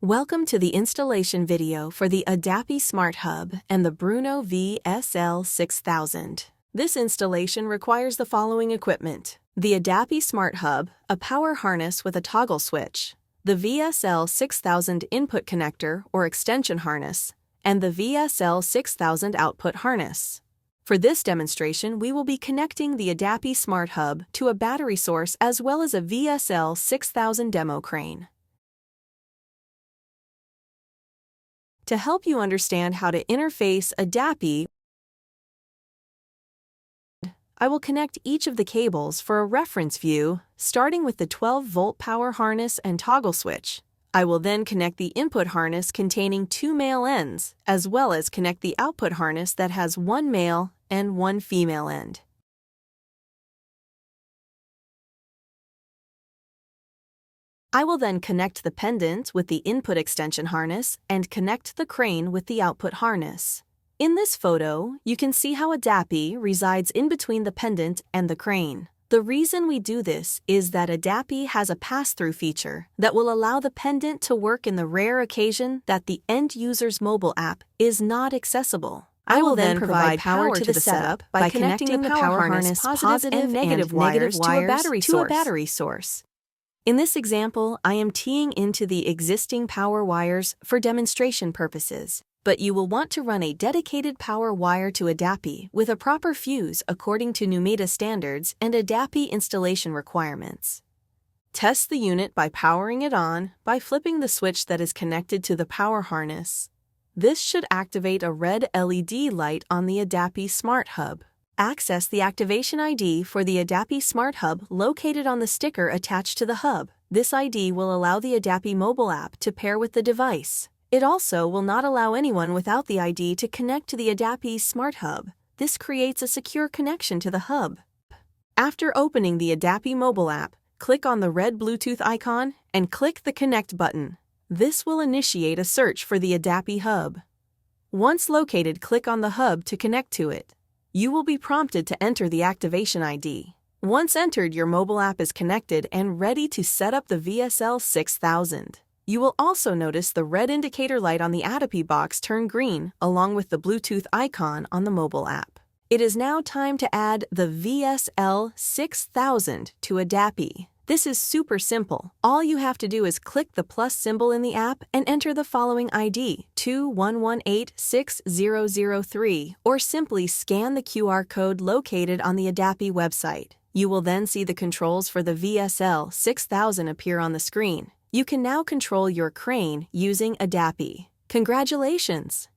Welcome to the installation video for the Adapy Smart Hub and the Bruno VSL-6000. This installation requires the following equipment: the Adapy Smart Hub, a power harness with a toggle switch, the VSL-6000 input connector or extension harness, and the VSL-6000 output harness. For this demonstration, we will be connecting the Adapy Smart Hub to a battery source as well as a VSL-6000 demo crane. To help you understand how to interface Adapy, I will connect each of the cables for a reference view, starting with the 12-volt power harness and toggle switch. I will then connect the input harness containing 2 male ends, as well as connect the output harness that has 1 male and 1 female end. I will then connect the pendant with the input extension harness and connect the crane with the output harness. In this photo, you can see how Adapy resides in between the pendant and the crane. The reason we do this is that Adapy has a pass-through feature that will allow the pendant to work in the rare occasion that the end user's mobile app is not accessible. I will then provide power to the setup by connecting the power harness positive and negative wires to a battery source. In this example, I am teeing into the existing power wires for demonstration purposes, but you will want to run a dedicated power wire to Adapy with a proper fuse according to NUMETA standards and Adapy installation requirements. Test the unit by powering it on by flipping the switch that is connected to the power harness. This should activate a red LED light on the Adapy Smart Hub. Access the activation ID for the Adapy Smart Hub located on the sticker attached to the hub. This ID will allow the Adapy mobile app to pair with the device. It also will not allow anyone without the ID to connect to the Adapy Smart Hub. This creates a secure connection to the hub. After opening the Adapy mobile app, click on the red Bluetooth icon and click the Connect button. This will initiate a search for the Adapy hub. Once located, click on the hub to connect to it. You will be prompted to enter the activation ID. Once entered, your mobile app is connected and ready to set up the VSL-6000. You will also notice the red indicator light on the Adapy box turn green along with the Bluetooth icon on the mobile app. It is now time to add the VSL-6000 to Adapy. This is super simple. All you have to do is click the plus symbol in the app and enter the following ID, 21186003, or simply scan the QR code located on the Adapy website. You will then see the controls for the VSL-6000 appear on the screen. You can now control your crane using Adapy. Congratulations!